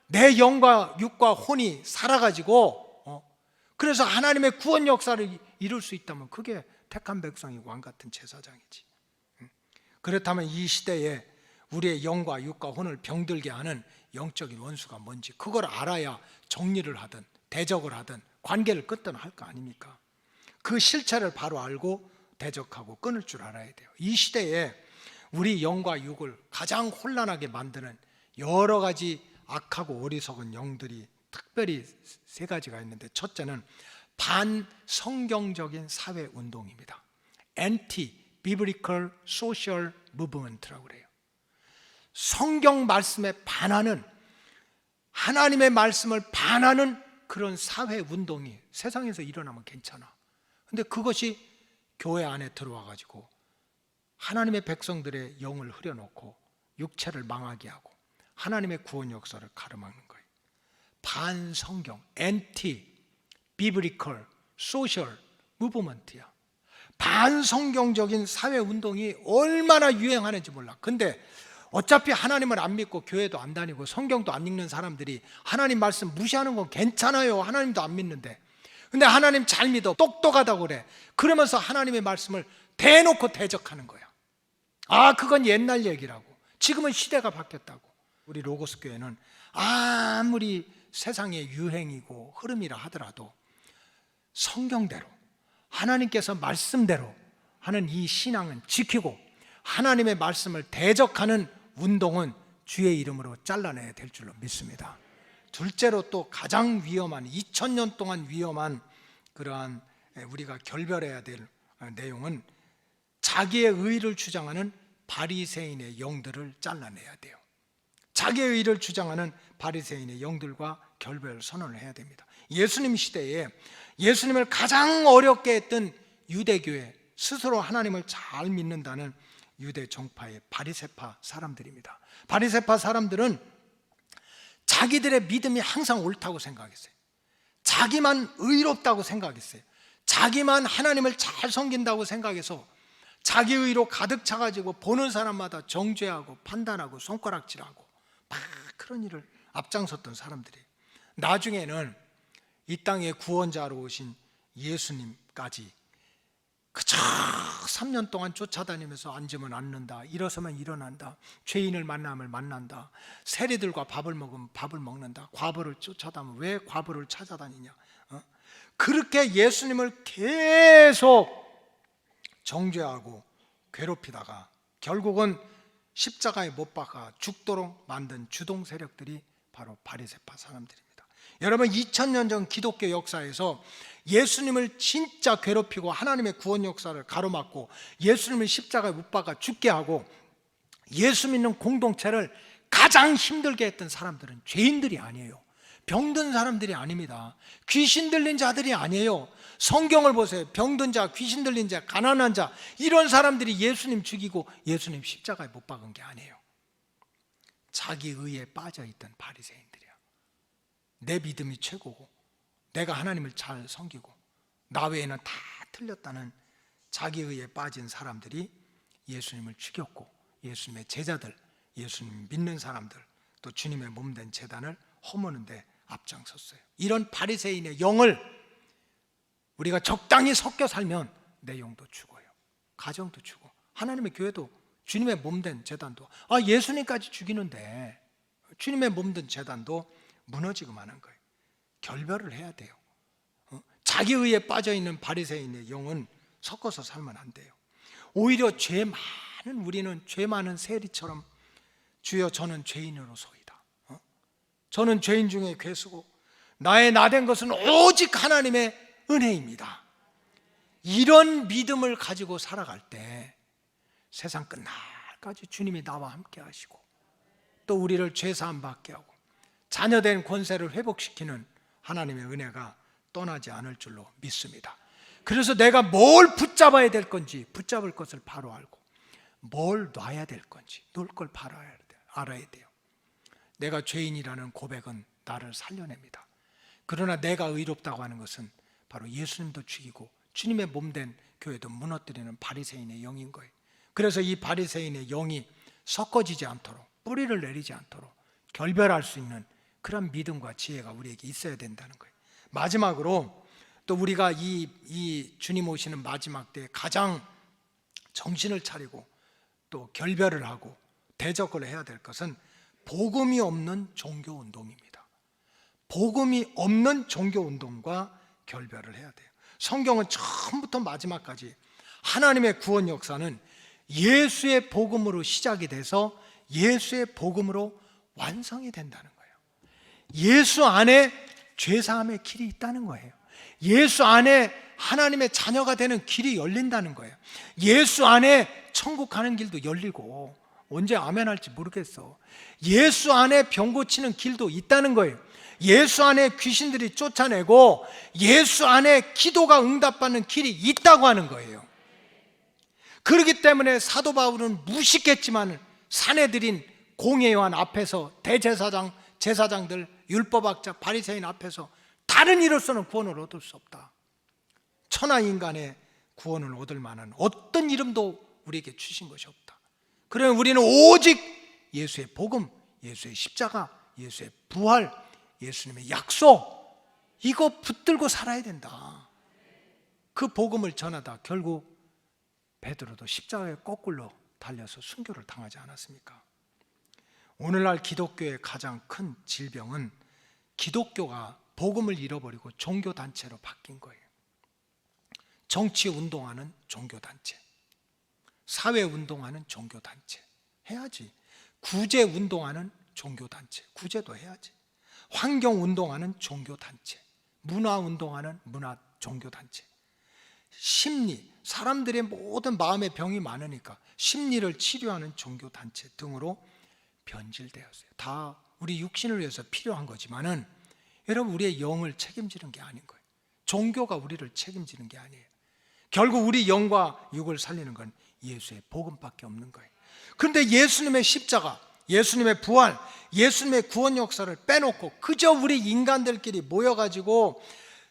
내 영과 육과 혼이 살아가지고 그래서 하나님의 구원 역사를 이룰 수 있다면 그게 택한 백성이 왕같은 제사장이지. 그렇다면 이 시대에 우리의 영과 육과 혼을 병들게 하는 영적인 원수가 뭔지 그걸 알아야 정리를 하든 대적을 하든 관계를 끊든 할 거 아닙니까? 그 실체를 바로 알고 대적하고 끊을 줄 알아야 돼요. 이 시대에 우리 영과 육을 가장 혼란하게 만드는 여러 가지 악하고 어리석은 영들이 특별히 세 가지가 있는데 첫째는 반성경적인 사회운동입니다. Anti-Biblical Social Movement라고 그래요. 성경 말씀에 반하는, 하나님의 말씀을 반하는 그런 사회운동이 세상에서 일어나면 괜찮아. 근데 그것이 교회 안에 들어와 가지고 하나님의 백성들의 영을 흐려놓고 육체를 망하게 하고 하나님의 구원 역사를 가로막는 거예요. 반성경, Anti-Biblical Social Movement야. 반성경적인 사회운동이 얼마나 유행하는지 몰라. 근데 어차피 하나님을 안 믿고 교회도 안 다니고 성경도 안 읽는 사람들이 하나님 말씀 무시하는 건 괜찮아요. 하나님도 안 믿는데. 근데 하나님 잘 믿어. 똑똑하다고 그래. 그러면서 하나님의 말씀을 대놓고 대적하는 거야. 아, 그건 옛날 얘기라고. 지금은 시대가 바뀌었다고. 우리 로고스 교회는 아무리 세상의 유행이고 흐름이라 하더라도 성경대로 하나님께서 말씀대로 하는 이 신앙은 지키고 하나님의 말씀을 대적하는 운동은 주의 이름으로 잘라내야 될 줄로 믿습니다. 둘째로 또 가장 위험한 2000년 동안 위험한 그러한 우리가 결별해야 될 내용은 자기의 의를 주장하는 바리새인의 영들을 잘라내야 돼요. 자기의 의를 주장하는 바리새인의 영들과 결별 선언을 해야 됩니다. 예수님 시대에 예수님을 가장 어렵게 했던 유대교회, 스스로 하나님을 잘 믿는다는 유대 정파의 바리새파 사람들입니다. 바리새파 사람들은 자기들의 믿음이 항상 옳다고 생각했어요. 자기만 의롭다고 생각했어요. 자기만 하나님을 잘 섬긴다고 생각해서 자기 의로 가득 차가지고 보는 사람마다 정죄하고 판단하고 손가락질하고 막 그런 일을 앞장섰던 사람들이에요. 나중에는 이 땅에 구원자로 오신 예수님까지 그저 3년 동안 쫓아다니면서 앉으면 앉는다, 일어서면 일어난다, 죄인을 만나면 만난다, 세리들과 밥을 먹으면 밥을 먹는다, 과부를 쫓아다니면 왜 과부를 찾아다니냐, 그렇게 예수님을 계속 정죄하고 괴롭히다가 결국은 십자가에 못 박아 죽도록 만든 주동 세력들이 바로 바리새파 사람들입니다. 여러분, 2000년 전 기독교 역사에서 예수님을 진짜 괴롭히고 하나님의 구원 역사를 가로막고 예수님을 십자가에 못 박아 죽게 하고 예수 믿는 공동체를 가장 힘들게 했던 사람들은 죄인들이 아니에요. 병든 사람들이 아닙니다. 귀신 들린 자들이 아니에요. 성경을 보세요. 병든 자, 귀신 들린 자, 가난한 자, 이런 사람들이 예수님 죽이고 예수님 십자가에 못 박은 게 아니에요. 자기 의에 빠져있던 바리새인들이야. 내 믿음이 최고고 내가 하나님을 잘 섬기고 나 외에는 다 틀렸다는 자기 의에 빠진 사람들이 예수님을 죽였고 예수님의 제자들, 예수님 믿는 사람들, 또 주님의 몸된 제단을 허무는데 앞장섰어요. 이런 바리새인의 영을 우리가 적당히 섞여 살면 내 영도 죽어요. 가정도 죽어. 하나님의 교회도 주님의 몸된 제단도 예수님까지 죽이는데 주님의 몸된 제단도 무너지고 마는 거예요. 결별을 해야 돼요. 자기 의에 빠져있는 바리새인의 영은 섞어서 살면 안 돼요. 오히려 우리는 죄 많은 세리처럼 주여 저는 죄인으로소이다. 저는 죄인 중에 괴수고 나의 나된 것은 오직 하나님의 은혜입니다. 이런 믿음을 가지고 살아갈 때 세상 끝날까지 주님이 나와 함께 하시고 또 우리를 죄사함 받게 하고 자녀된 권세를 회복시키는 하나님의 은혜가 떠나지 않을 줄로 믿습니다. 그래서 내가 뭘 붙잡아야 될 건지 붙잡을 것을 바로 알고 뭘 놔야 될 건지 놓을 걸 바로 알아야 돼요. 내가 죄인이라는 고백은 나를 살려냅니다. 그러나 내가 의롭다고 하는 것은 바로 예수님도 죽이고 주님의 몸된 교회도 무너뜨리는 바리새인의 영인 거예요. 그래서 이 바리새인의 영이 섞어지지 않도록 뿌리를 내리지 않도록 결별할 수 있는 그런 믿음과 지혜가 우리에게 있어야 된다는 거예요. 마지막으로 또 우리가 이 주님 오시는 마지막 때에 가장 정신을 차리고 또 결별을 하고 대적을 해야 될 것은 복음이 없는 종교운동입니다. 복음이 없는 종교운동과 결별을 해야 돼요. 성경은 처음부터 마지막까지 하나님의 구원 역사는 예수의 복음으로 시작이 돼서 예수의 복음으로 완성이 된다는 거예요. 예수 안에 죄사함의 길이 있다는 거예요. 예수 안에 하나님의 자녀가 되는 길이 열린다는 거예요. 예수 안에 천국 가는 길도 열리고 언제 아멘 할지 모르겠어. 예수 안에 병 고치는 길도 있다는 거예요. 예수 안에 귀신들이 쫓아내고 예수 안에 기도가 응답받는 길이 있다고 하는 거예요. 그렇기 때문에 사도 바울은 무식했지만 사내들인 공회요한 앞에서 대제사장, 제사장들, 율법학자, 바리새인 앞에서 다른 이로서는 구원을 얻을 수 없다. 천하 인간의 구원을 얻을 만한 어떤 이름도 우리에게 주신 것이 없다. 그러면 우리는 오직 예수의 복음, 예수의 십자가, 예수의 부활, 예수님의 약속, 이거 붙들고 살아야 된다. 그 복음을 전하다 결국 베드로도 십자가에 거꾸로 달려서 순교를 당하지 않았습니까? 오늘날 기독교의 가장 큰 질병은 기독교가 복음을 잃어버리고 종교단체로 바뀐 거예요. 정치운동하는 종교단체, 사회운동하는 종교단체 해야지. 구제운동하는 종교단체, 구제도 해야지. 환경운동하는 종교단체, 문화운동하는 문화 종교단체, 심리, 사람들의 모든 마음의 병이 많으니까 심리를 치료하는 종교단체 등으로 변질되었어요. 다 우리 육신을 위해서 필요한 거지만은 여러분 우리의 영을 책임지는 게 아닌 거예요. 종교가 우리를 책임지는 게 아니에요. 결국 우리 영과 육을 살리는 건 예수의 복음밖에 없는 거예요. 그런데 예수님의 십자가, 예수님의 부활, 예수님의 구원 역사를 빼놓고 그저 우리 인간들끼리 모여가지고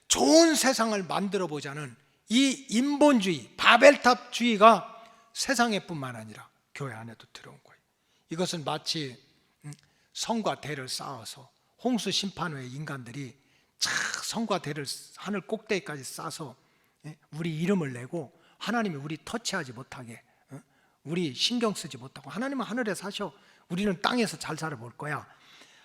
좋은 세상을 만들어 보자는 이 인본주의, 바벨탑주의가 세상에 뿐만 아니라 교회 안에도 들어온 거예요. 이것은 마치 성과 대를 쌓아서 홍수 심판 후에 인간들이 성과 대를 하늘 꼭대기까지 쌓아서 우리 이름을 내고 하나님이 우리 터치하지 못하게, 우리 신경 쓰지 못하고, 하나님은 하늘에 사셔, 우리는 땅에서 잘 살아볼 거야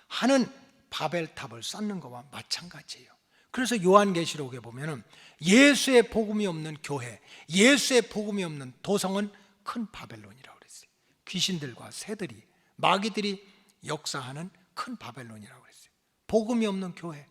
하는 바벨탑을 쌓는 것과 마찬가지예요. 그래서 요한계시록에 보면은 예수의 복음이 없는 교회, 예수의 복음이 없는 도성은 큰 바벨론이라고 그랬어요. 귀신들과 새들이, 마귀들이 역사하는 큰 바벨론이라고 그랬어요. 복음이 없는 교회,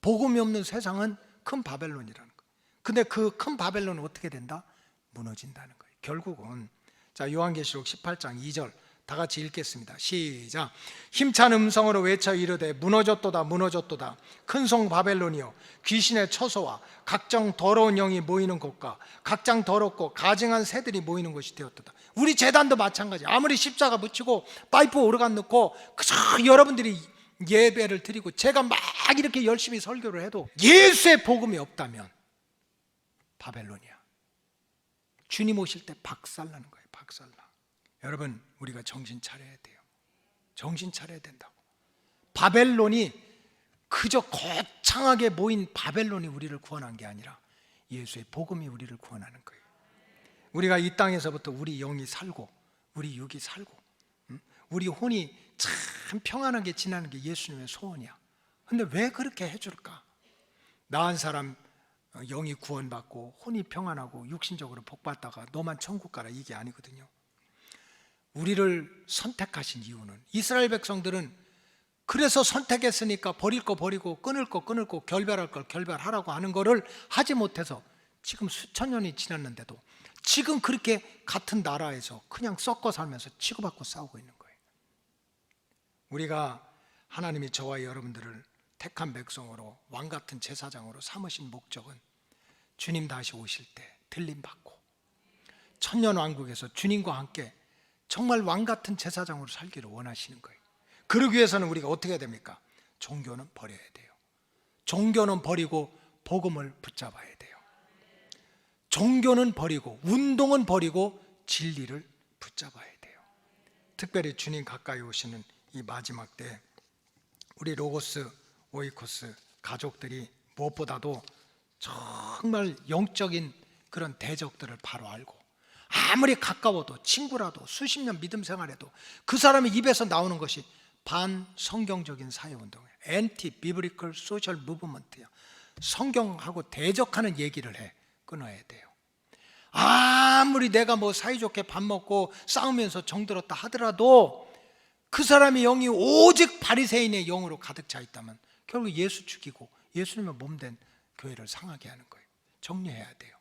복음이 없는 세상은 큰 바벨론이라는 거예요. 근데 그 큰 바벨론은 어떻게 된다? 무너진다는 거예요. 결국은 자, 요한계시록 18장 2절 다 같이 읽겠습니다. 시작. 힘찬 음성으로 외쳐 이르되 무너졌도다 무너졌도다 큰 성 바벨론이여, 귀신의 처소와 각종 더러운 영이 모이는 곳과 각종 더럽고 가증한 새들이 모이는 곳이 되었도다. 우리 재단도 마찬가지. 아무리 십자가 붙이고 파이프 오르간 넣고 그저 여러분들이 예배를 드리고 제가 막 이렇게 열심히 설교를 해도 예수의 복음이 없다면 바벨론이야. 주님 오실 때 박살나는 거예요. 박살나. 여러분, 우리가 정신 차려야 돼요. 정신 차려야 된다고. 바벨론이 그저 거창하게 모인 바벨론이 우리를 구원한 게 아니라 예수의 복음이 우리를 구원하는 거예요. 우리가 이 땅에서부터 우리 영이 살고 우리 육이 살고 우리 혼이 참 평안하게 지나는 게 예수님의 소원이야. 근데 왜 그렇게 해줄까? 나 한 사람 영이 구원받고 혼이 평안하고 육신적으로 복받다가 너만 천국 가라, 이게 아니거든요. 우리를 선택하신 이유는, 이스라엘 백성들은 그래서 선택했으니까 버릴 거 버리고 끊을 거 끊고 결별할 걸 결별하라고 하는 거를 하지 못해서 지금 수천 년이 지났는데도 지금 그렇게 같은 나라에서 그냥 섞어 살면서 치고받고 싸우고 있는 거예요. 우리가 하나님이 저와 여러분들을 택한 백성으로 왕같은 제사장으로 삼으신 목적은 주님 다시 오실 때 들림받고 천년왕국에서 주님과 함께 정말 왕같은 제사장으로 살기를 원하시는 거예요. 그러기 위해서는 우리가 어떻게 해야 됩니까? 종교는 버려야 돼요. 종교는 버리고 복음을 붙잡아야 돼요. 종교는 버리고 운동은 버리고 진리를 붙잡아야 돼요. 특별히 주님 가까이 오시는 이 마지막 때 우리 로고스 오이코스 가족들이 무엇보다도 정말 영적인 그런 대적들을 바로 알고, 아무리 가까워도 친구라도 수십 년 믿음 생활해도 그 사람의 입에서 나오는 것이 반성경적인 사회운동이에요. 엔티 비브리컬 소셜 무브먼트야. 성경하고 대적하는 얘기를 해. 끊어야 돼요. 아무리 내가 뭐 사이좋게 밥 먹고 싸우면서 정들었다 하더라도 그 사람의 영이 오직 바리새인의 영으로 가득 차 있다면 결국 예수 죽이고 예수님의 몸된 교회를 상하게 하는 거예요. 정리해야 돼요.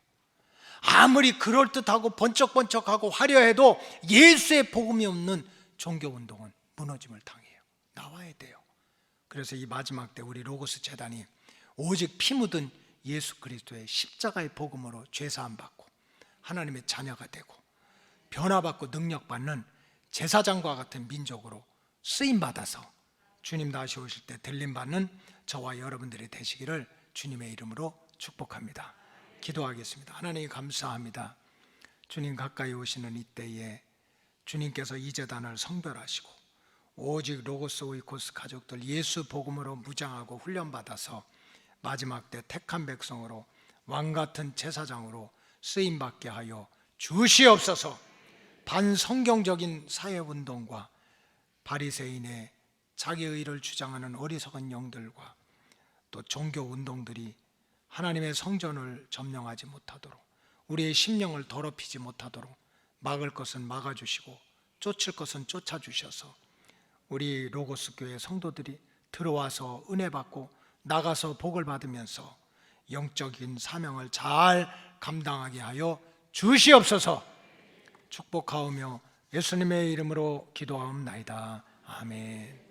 아무리 그럴듯하고 번쩍번쩍하고 화려해도 예수의 복음이 없는 종교운동은 무너짐을 당해요. 나와야 돼요. 그래서 이 마지막 때 우리 로고스 재단이 오직 피 묻은 예수 그리스도의 십자가의 복음으로 죄사함 받고 하나님의 자녀가 되고 변화받고 능력받는 제사장과 같은 민족으로 쓰임받아서 주님 다시 오실 때 들림받는 저와 여러분들이 되시기를 주님의 이름으로 축복합니다. 기도하겠습니다. 하나님 감사합니다. 주님 가까이 오시는 이때에 주님께서 이 재단을 성별하시고 오직 로고스 오이코스 가족들 예수 복음으로 무장하고 훈련받아서 마지막 때 택한 백성으로 왕같은 제사장으로 쓰임받게 하여 주시옵소서. 반성경적인 사회운동과 바리새인의 자기의 의를 주장하는 어리석은 영들과 또 종교운동들이 하나님의 성전을 점령하지 못하도록, 우리의 심령을 더럽히지 못하도록 막을 것은 막아주시고 쫓을 것은 쫓아주셔서 우리 로고스 교회 성도들이 들어와서 은혜 받고 나가서 복을 받으면서 영적인 사명을 잘 감당하게 하여 주시옵소서. 축복하오며 예수님의 이름으로 기도하옵나이다. 아멘.